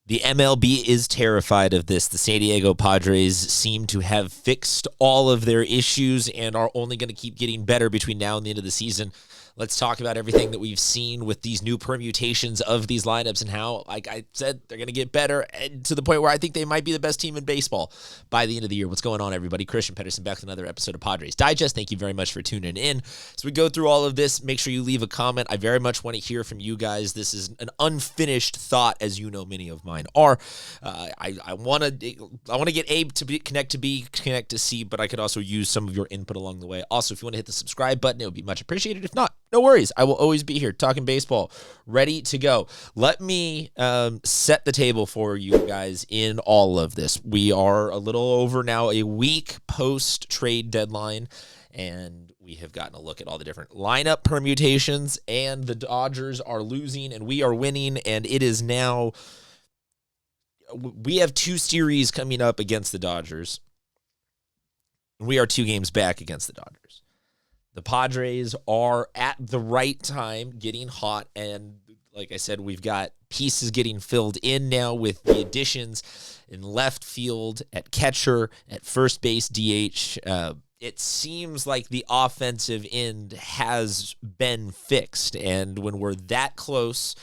The MLB is terrified of this. The San Diego Padres seem to have fixed all of their issues and are only going to keep getting better between now and the end of the season. Let's talk about everything that we've seen with these new permutations of these lineups and how, like I said, they're going to get better and to the point where I think they might be the best team in baseball by the end of the year. What's going on, everybody? Christian Pedersen back with another episode of Padres Digest. Thank you very much for tuning in. As we go through all of this, make sure you leave a comment. I very much want to hear from you guys. This is an unfinished thought, as you know many of mine are. I want to get A to B, connect to B, connect to C, but I could also use some of your input along the way. Also, if you want to hit the subscribe button, it would be much appreciated. If not, no worries. I will always be here talking baseball, ready to go. Let me set the table for you guys in all of this. We are a little over now a week post-trade deadline, and we have gotten a look at all the different lineup permutations, and the Dodgers are losing, and we are winning, and it is now... We have 2 series coming up against the Dodgers. We are 2 games back against the Dodgers. The Padres are at the right time getting hot, and like I said, we've got pieces getting filled in now with the additions in left field, at catcher, at first base, DH. It seems like the offensive end has been fixed, and when we're that close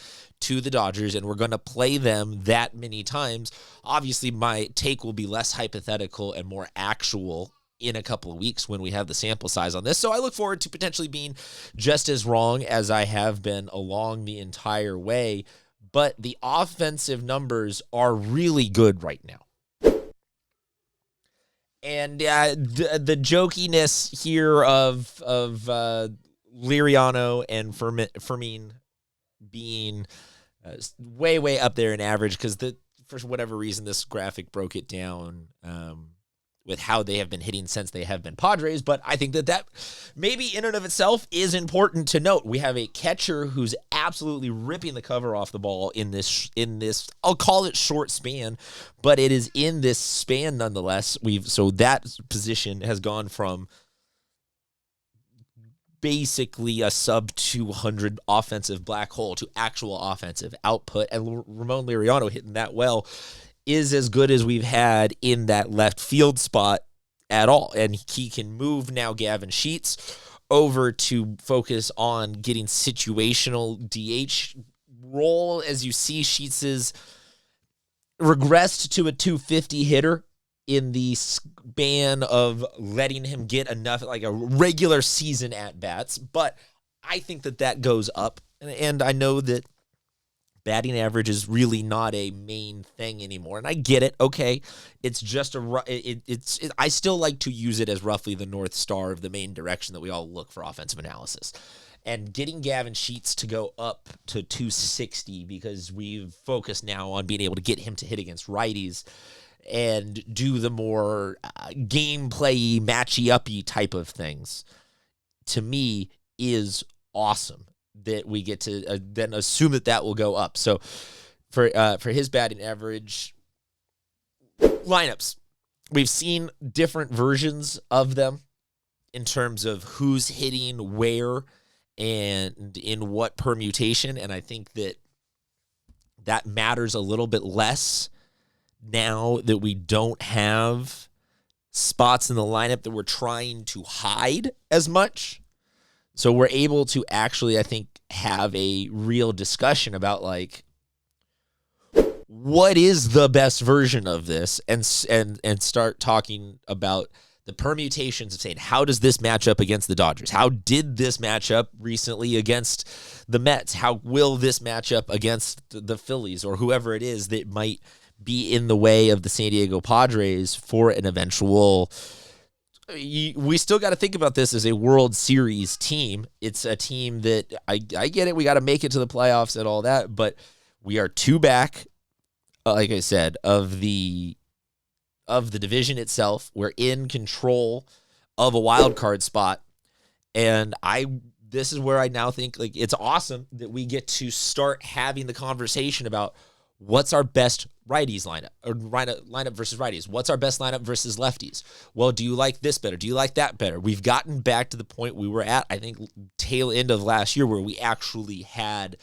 to the Dodgers and we're going to play them that many times, obviously my take will be less hypothetical and more actual in a couple of weeks when we have the sample size on this. So I look forward to potentially being just as wrong as I have been along the entire way. But the offensive numbers are really good right now. And the jokiness here of Liriano and Fermin being way up there in average, because for whatever reason this graphic broke it down with how they have been hitting since they have been Padres, but I think that maybe in and of itself is important to note. We have a catcher who's absolutely ripping the cover off the ball in this, I'll call it short span, but it is in this span nonetheless. So that position has gone from basically a sub 200 offensive black hole to actual offensive output, and Ramon Liriano hitting that well is as good as we've had in that left field spot at all. And he can move now Gavin Sheets over to focus on getting situational DH role. As you see, Sheets is regressed to a 250 hitter in the span of letting him get enough, like a regular season at-bats. But I think that goes up. And I know that batting average is really not a main thing anymore, and I get it. Okay, it's just I still like to use it as roughly the North Star of the main direction that we all look for offensive analysis. And getting Gavin Sheets to go up to 260 because we've focused now on being able to get him to hit against righties and do the more gameplay matchy-uppy type of things, to me, is awesome. That we get to then assume that will go up. So for his batting average lineups, we've seen different versions of them in terms of who's hitting where and in what permutation. And I think that matters a little bit less now that we don't have spots in the lineup that we're trying to hide as much. So we're able to actually, I think, have a real discussion about, like, what is the best version of this, and start talking about the permutations of saying, how does this match up against the Dodgers? How did this match up recently against the Mets? How will this match up against the Phillies or whoever it is that might be in the way of the San Diego Padres for an eventual... We still got to think about this as a World Series team. It's a team that, I get it, we got to make it to the playoffs and all that, but we are 2 back, like I said, of the division itself. We're in control of a wild card spot, and this is where I now think, like, it's awesome that we get to start having the conversation about what's our best righties lineup, or lineup versus righties? What's our best lineup versus lefties? Well, do you like this better? Do you like that better? We've gotten back to the point we were at, I think, tail end of last year, where we actually had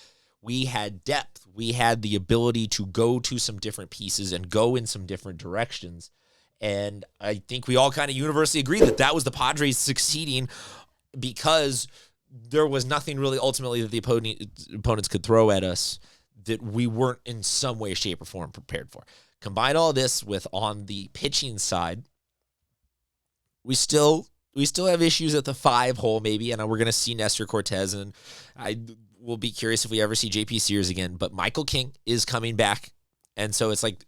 depth. we had the ability to go to some different pieces and go in some different directions. And I think we all kind of universally agree that that was the Padres succeeding because there was nothing really ultimately that the opponents could throw at us that we weren't in some way, shape, or form prepared for. Combine all this with on the pitching side, we still have issues at the 5 hole maybe, and we're going to see Nestor Cortez, and I will be curious if we ever see JP Sears again. But Michael King is coming back, and so it's like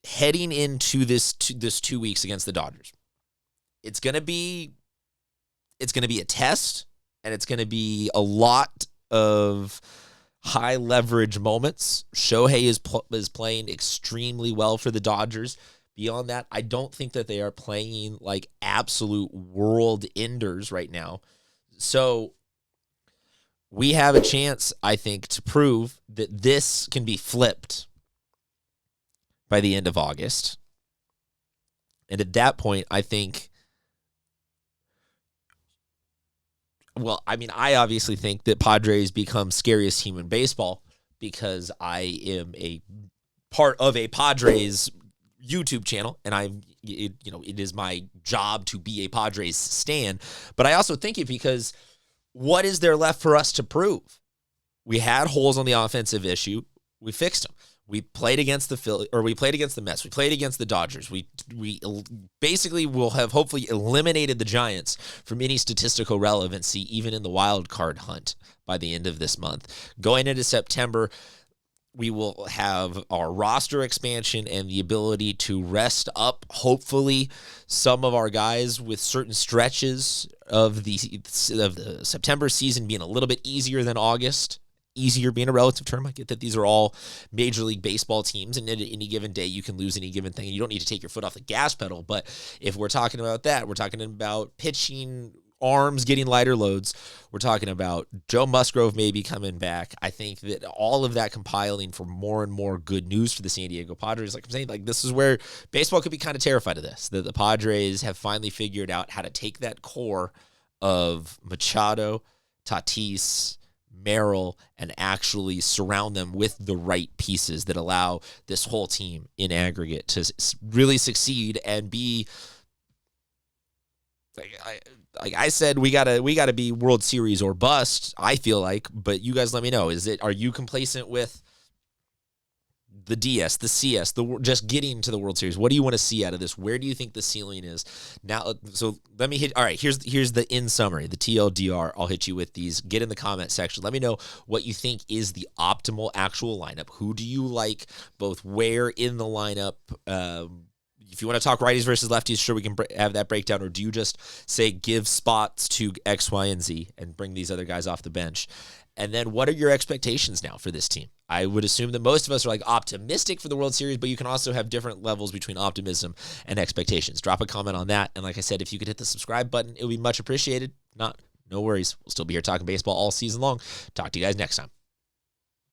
heading into this 2 weeks against the Dodgers. It's going to be a test, and it's going to be a lot of high leverage moments. Shohei is playing extremely well for the Dodgers. Beyond that, I don't think that they are playing like absolute world enders right now. So we have a chance, I think, to prove that this can be flipped by the end of August. And at that point, I think, well, I mean, I obviously think that Padres become scariest team in baseball because I am a part of a Padres YouTube channel, and it is my job to be a Padres stan. But I also think it because what is there left for us to prove? We had holes on the offensive issue. We fixed them. We played against we played against the Mets. We played against the Dodgers. We basically will have hopefully eliminated the Giants from any statistical relevancy, even in the wild card hunt by the end of this month. Going into September, we will have our roster expansion and the ability to rest up, hopefully, some of our guys with certain stretches of the September season being a little bit easier than August. Easier being a relative term. I get that these are all Major League Baseball teams, and at any given day you can lose any given thing, and you don't need to take your foot off the gas pedal. But if we're talking about that, we're talking about pitching arms getting lighter loads. We're talking about Joe Musgrove maybe coming back. I think that all of that compiling for more and more good news for the San Diego Padres. Like I'm saying, like this is where baseball could be kind of terrified of this, that the Padres have finally figured out how to take that core of Machado, Tatis, Merrill, and actually surround them with the right pieces that allow this whole team in aggregate to really succeed and be like I said, we gotta be World Series or bust, I feel like. But you guys let me know. Are you complacent with the DS, the CS, just getting to the World Series? What do you want to see out of this? Where do you think the ceiling is? Now, so let me hit. All right, here's the in summary, the TLDR. I'll hit you with these. Get in the comment section. Let me know what you think is the optimal actual lineup. Who do you like? Both where in the lineup? If you want to talk righties versus lefties, sure, we can have that breakdown. Or do you just say give spots to X, Y, and Z and bring these other guys off the bench? And then what are your expectations now for this team? I would assume that most of us are like optimistic for the World Series, but you can also have different levels between optimism and expectations. Drop a comment on that. And like I said, if you could hit the subscribe button, it would be much appreciated. Not, no worries. We'll still be here talking baseball all season long. Talk to you guys next time.